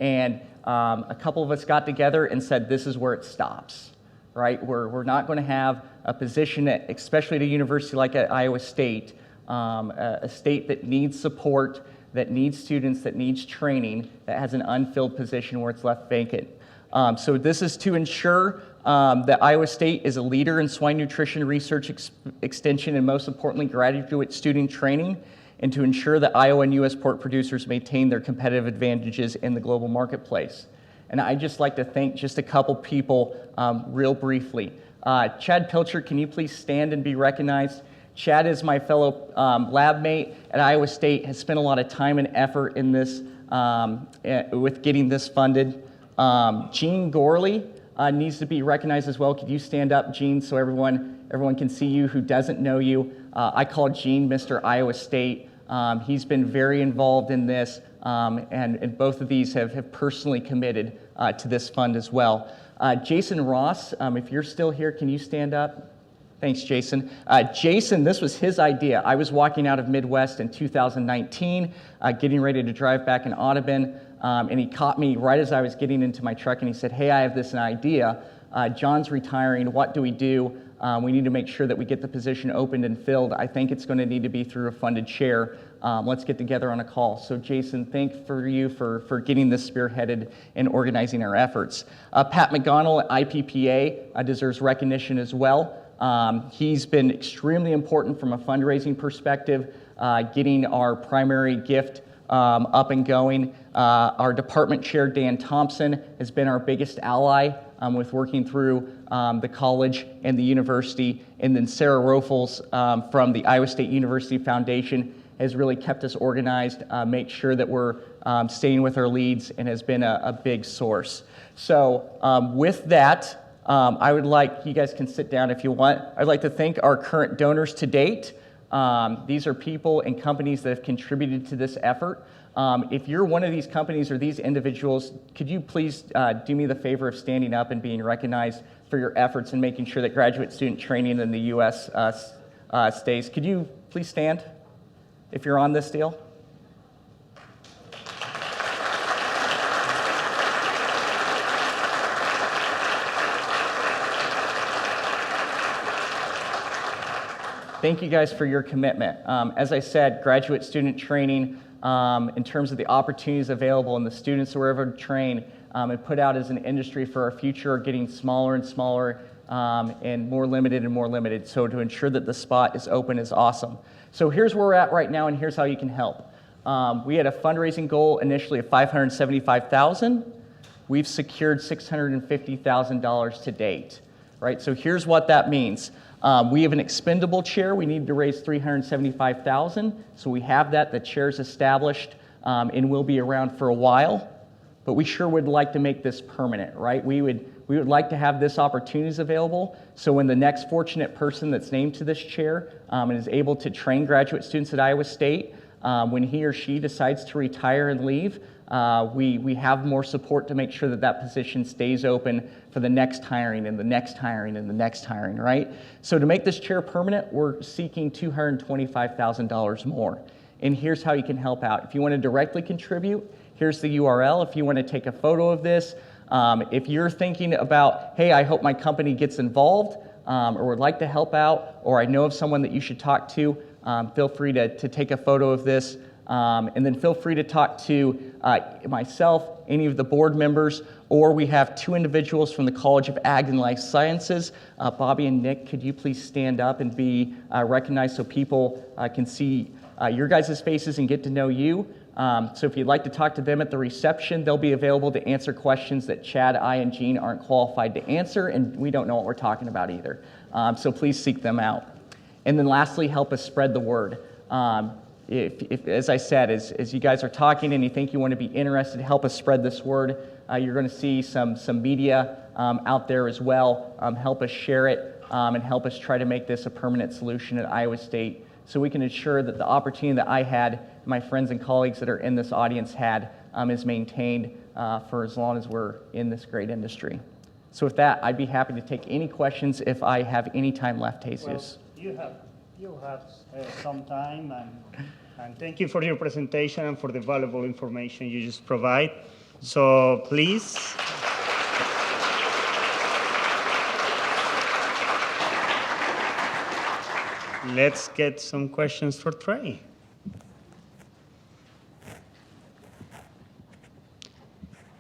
And a couple of us got together and said, this is where it stops, right? We're not going to have a position, especially at a university like at Iowa State, a state that needs support, that needs students, that needs training, that has an unfilled position where it's left vacant. So this is to ensure that Iowa State is a leader in swine nutrition research extension and most importantly, graduate student training, and to ensure that Iowa and U.S. pork producers maintain their competitive advantages in the global marketplace. And I'd just like to thank just a couple people real briefly. Chad Pilcher, can you please stand and be recognized? Chad is my fellow lab mate at Iowa State, has spent a lot of time and effort in this, with getting this funded. Gene Gurley needs to be recognized as well. Could you stand up, Gene, so everyone can see you who doesn't know you? I call Gene Mr. Iowa State. He's been very involved in this, and both of these have personally committed to this fund as well. Jason Ross, if you're still here, can you stand up? Thanks, Jason. Jason, this was his idea. I was walking out of Midwest in 2019, getting ready to drive back in Audubon, and he caught me right as I was getting into my truck, and he said, hey, I have this idea. John's retiring. What do? We need to make sure that we get the position opened and filled. I think it's going to need to be through a funded chair. Let's get together on a call. So Jason, thank you for getting this spearheaded and organizing our efforts. Pat McGonnell at IPPA deserves recognition as well. He's been extremely important from a fundraising perspective, getting our primary gift up and going. Our department chair, Dan Thompson, has been our biggest ally with working through the college and the university. And then Sarah Rofels from the Iowa State University Foundation has really kept us organized, make sure that we're staying with our leads, and has been a big source. So with that, I would like, you guys can sit down if you want. I'd like to thank our current donors to date. These are people and companies that have contributed to this effort. If you're one of these companies or these individuals, could you please do me the favor of standing up and being recognized for your efforts in making sure that graduate student training in the U.S. Stays. Could you please stand if you're on this deal? Thank you guys for your commitment. As I said, graduate student training, in terms of the opportunities available and the students that we're able to train and put out as an industry for our future are getting smaller and smaller and more limited. So to ensure that the spot is open is awesome. So here's where we're at right now, and here's how you can help. We had a fundraising goal initially of $575,000. we've secured $650,000 to date, right? So here's what that means. We have an expendable chair. We need to raise $375,000. So we have that. The chair's established and will be around for a while. But we sure would like to make this permanent, right? We would like to have this opportunities available. So when the next fortunate person that's named to this chair and is able to train graduate students at Iowa State, when he or she decides to retire and leave, we have more support to make sure that that position stays open for the next hiring and the next hiring and the next hiring, right? So to make this chair permanent, we're seeking $225,000 more. And here's how you can help out. If you want to directly contribute, here's the URL. If you want to take a photo of this, if you're thinking about, hey, I hope my company gets involved or would like to help out, or I know of someone that you should talk to, feel free to take a photo of this. And then feel free to talk to myself, any of the board members, or we have two individuals from the College of Ag and Life Sciences. Bobby and Nick, could you please stand up and be recognized so people can see your guys' faces and get to know you? So if you'd like to talk to them at the reception, they'll be available to answer questions that Chad, I, and Gene aren't qualified to answer, and we don't know what we're talking about either. So please seek them out. And then lastly, help us spread the word. If, as I said, as you guys are talking and you think you want to be interested, help us spread this word. You're going to see some media out there as well. Help us share it and help us try to make this a permanent solution at Iowa State so we can ensure that the opportunity that I had, my friends and colleagues that are in this audience had, is maintained for as long as we're in this great industry. So with that, I'd be happy to take any questions if I have any time left, Jesus. Well, you have some time, and thank you for your presentation and for the valuable information you just provide. So please. Let's get some questions for Trey.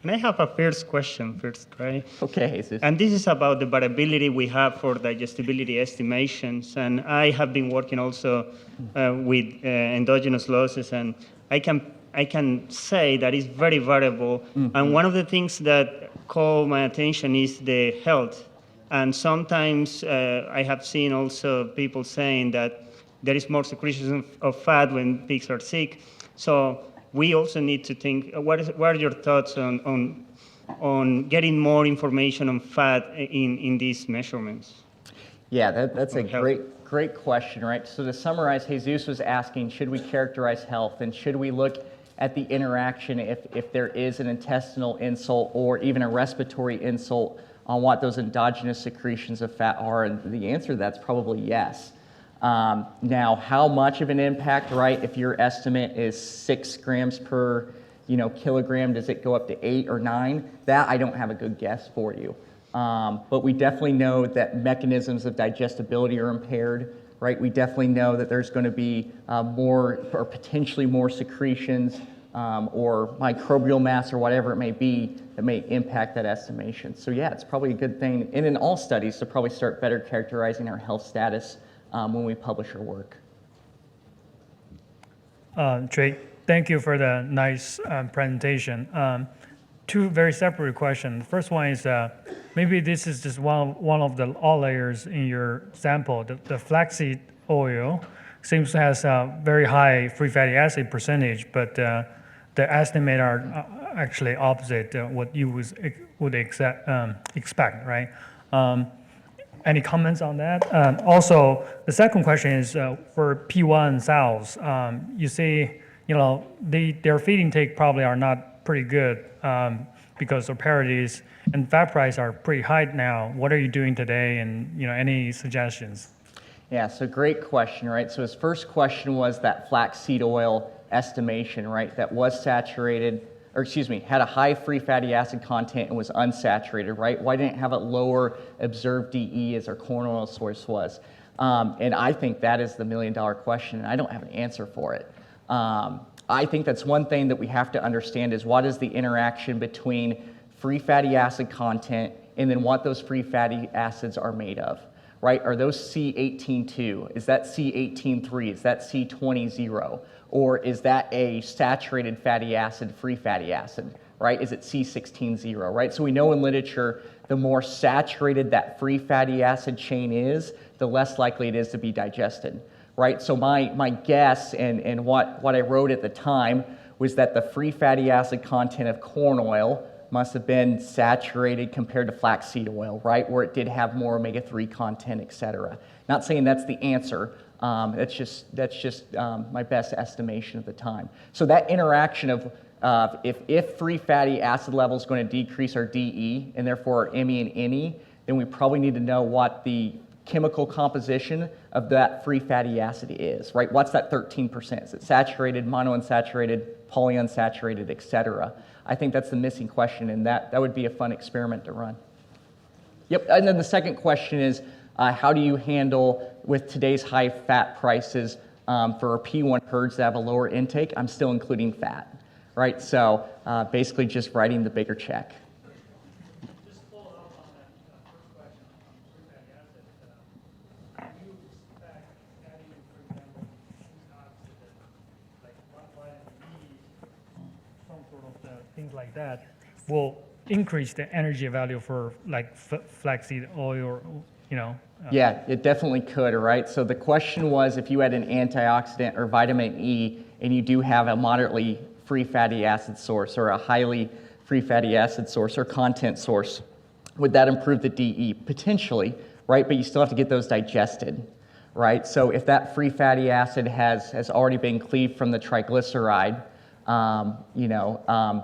And I have a first question, Trey. Okay, Jesus. And this is about the variability we have for digestibility estimations. And I have been working also with endogenous losses, and I can say that it's very variable. Mm-hmm. And one of the things that call my attention is the health. And sometimes I have seen also people saying that there is more secretion of fat when pigs are sick. So we also need to think, what are your thoughts on getting more information on fat in these measurements? Yeah, that's a great question, right? So to summarize, Jesus was asking, should we characterize health, and should we look at the interaction if there is an intestinal insult or even a respiratory insult on what those endogenous secretions of fat are? And the answer to that's probably yes. Now, how much of an impact, right? If your estimate is 6 grams per kilogram, does it go up to 8 or 9? That I don't have a good guess for you. But we definitely know that mechanisms of digestibility are impaired, right? We definitely know that there's going to be more or potentially more secretions or microbial mass or whatever it may be that may impact that estimation. So yeah, it's probably a good thing, and in all studies, to probably start better characterizing our health status when we publish our work. Trey, thank you for the nice presentation. Two very separate questions. The first one is maybe this is just one of the outliers in your sample. The flaxseed oil seems to have a very high free fatty acid percentage, but the estimate are actually opposite what you would expect, right? Any comments on that? Also, the second question is for P1 sows. You see, their feed intake probably are not pretty good because of parities, and fat prices are pretty high now. What are you doing today, and any suggestions? Yeah, so great question, right? So his first question was that flaxseed oil estimation, right? That was saturated, had a high free fatty acid content and was unsaturated, right? Why didn't it have a lower observed DE as our corn oil source was? And I think that is the million-dollar question, and I don't have an answer for it. I think that's one thing that we have to understand is what is the interaction between free fatty acid content and then what those free fatty acids are made of, right? Are those C18.2? Is that C18.3? Is that C20.0? Or is that a saturated fatty acid, free fatty acid, right? Is it C16-0, right? So we know in literature, the more saturated that free fatty acid chain is, the less likely it is to be digested, right? So my guess and what I wrote at the time was that the free fatty acid content of corn oil must have been saturated compared to flaxseed oil, right? Where it did have more omega-3 content, et cetera. Not saying that's the answer. That's just my best estimation of the time. So that interaction of if free fatty acid level is going to decrease our DE and therefore our ME and NE, then we probably need to know what the chemical composition of that free fatty acid is, right? What's that 13%? Is it saturated, monounsaturated, polyunsaturated, et cetera? I think that's the missing question, and that would be a fun experiment to run. Yep, and then the second question is, how do you handle, with today's high fat prices, for our P1 herds that have a lower intake? I'm still including fat, right? So basically just writing the bigger check. Just follow up on that first question on free fatty acids. Do you expect adding, for example, antioxidant, like vitamin E, some sort of things like that, will increase the energy value for like flaxseed oil or, you know? Yeah, it definitely could, right? So the question was if you had an antioxidant or vitamin E and you do have a moderately free fatty acid source or a highly free fatty acid source or content source, would that improve the DE? Potentially, right? But you still have to get those digested, right? So if that free fatty acid has already been cleaved from the triglyceride,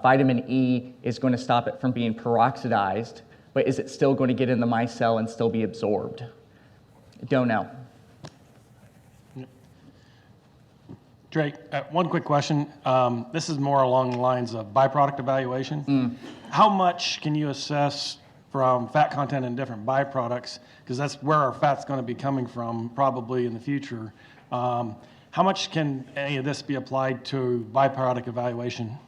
vitamin E is going to stop it from being peroxidized, but is it still going to get in the micelle and still be absorbed? Don't know. Drake, one quick question. This is more along the lines of byproduct evaluation. How much can you assess from fat content in different byproducts? Because that's where our fat's going to be coming from probably in the future. How much can any of this be applied to byproduct evaluation?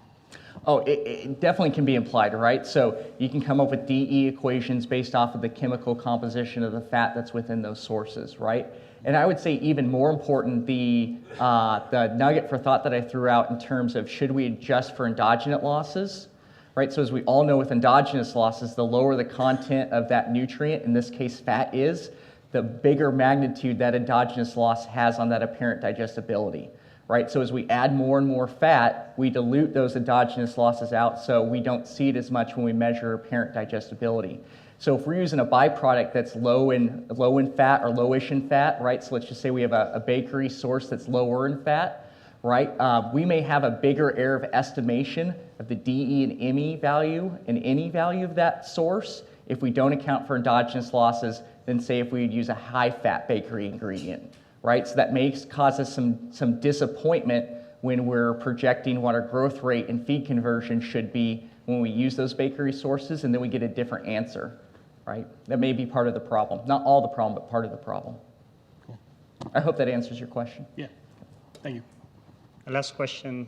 Oh, it definitely can be implied, right? So you can come up with DE equations based off of the chemical composition of the fat that's within those sources, right? And I would say even more important, the nugget for thought that I threw out in terms of should we adjust for endogenous losses, right? So as we all know with endogenous losses, the lower the content of that nutrient, in this case fat is, the bigger magnitude that endogenous loss has on that apparent digestibility. Right, so as we add more and more fat, we dilute those endogenous losses out so we don't see it as much when we measure apparent digestibility. So if we're using a byproduct that's low in fat or lowish in fat, right, so let's just say we have a bakery source that's lower in fat, right, we may have a bigger error of estimation of the DE and ME value and NE value of that source if we don't account for endogenous losses than say if we would use a high fat bakery ingredient. Right, so that cause us some disappointment when we're projecting what our growth rate and feed conversion should be when we use those bakery sources, and then we get a different answer, right? That may be part of the problem. Not all the problem, but part of the problem. Cool. I hope that answers your question. Yeah, thank you. Last question.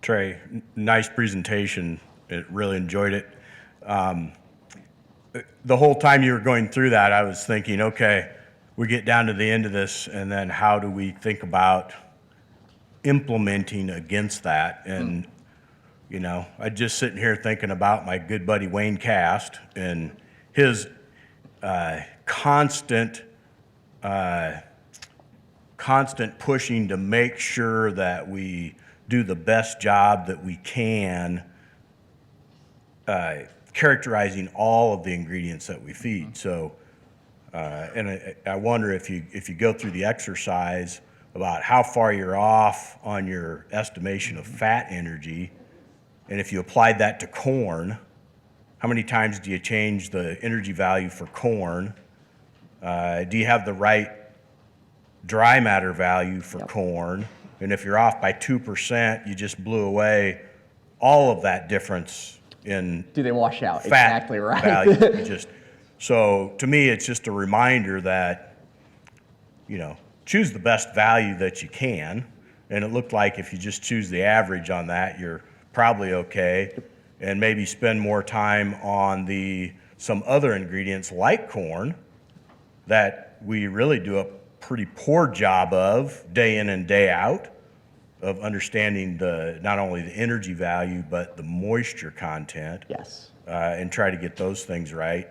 Trey, nice presentation. Really enjoyed it. The whole time you were going through that, I was thinking, okay, we get down to the end of this, and then how do we think about implementing against that? And, I'm just sitting here thinking about my good buddy Wayne Cast and his constant pushing to make sure that we do the best job that we can characterizing all of the ingredients that we feed. So. And I wonder if you go through the exercise about how far you're off on your estimation of fat energy, and if you applied that to corn, how many times do you change the energy value for corn? Do you have the right dry matter value for corn? And if you're off by 2%, you just blew away all of that difference in Do they wash out? Fat Exactly right. value. So to me, it's just a reminder that, choose the best value that you can. And it looked like if you just choose the average on that, you're probably okay. And maybe spend more time on some other ingredients like corn that we really do a pretty poor job of day in and day out. of understanding not only the energy value, but the moisture content. Yes. And try to get those things right.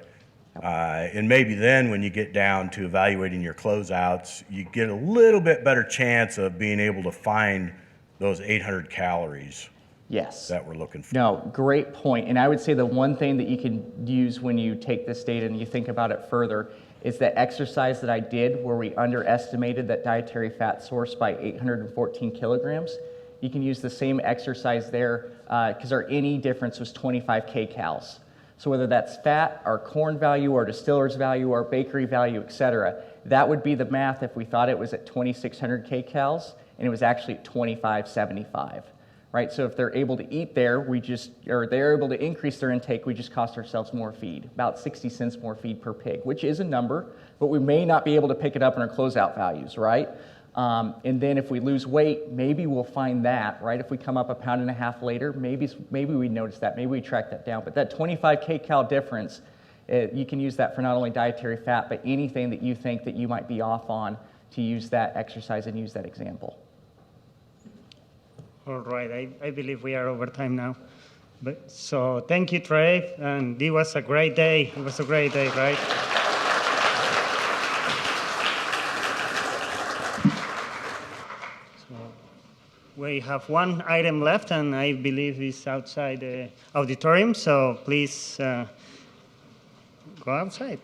And maybe then when you get down to evaluating your closeouts, you get a little bit better chance of being able to find those 800 calories Yes. that we're looking for. No, great point. And I would say the one thing that you can use when you take this data and you think about it further is that exercise that I did where we underestimated that dietary fat source by 814 kilograms. You can use the same exercise there because our NE difference was 25 kcals. So whether that's fat, our corn value, our distiller's value, our bakery value, et cetera, that would be the math if we thought it was at 2,600 kcals and it was actually at 2,575. Right, so if they're able to eat there, they're able to increase their intake, we just cost ourselves more feed, about 60 cents more feed per pig, which is a number, but we may not be able to pick it up in our closeout values, right? And then if we lose weight, maybe we'll find that, right? If we come up 1.5 pounds later, maybe we notice that, maybe we track that down. But that 25 kcal difference, you can use that for not only dietary fat, but anything that you think that you might be off on to use that exercise and use that example. All right, I believe we are over time now. So thank you, Trey, and it was a great day. It was a great day, right? So we have one item left, and I believe it's outside the auditorium, so please go outside.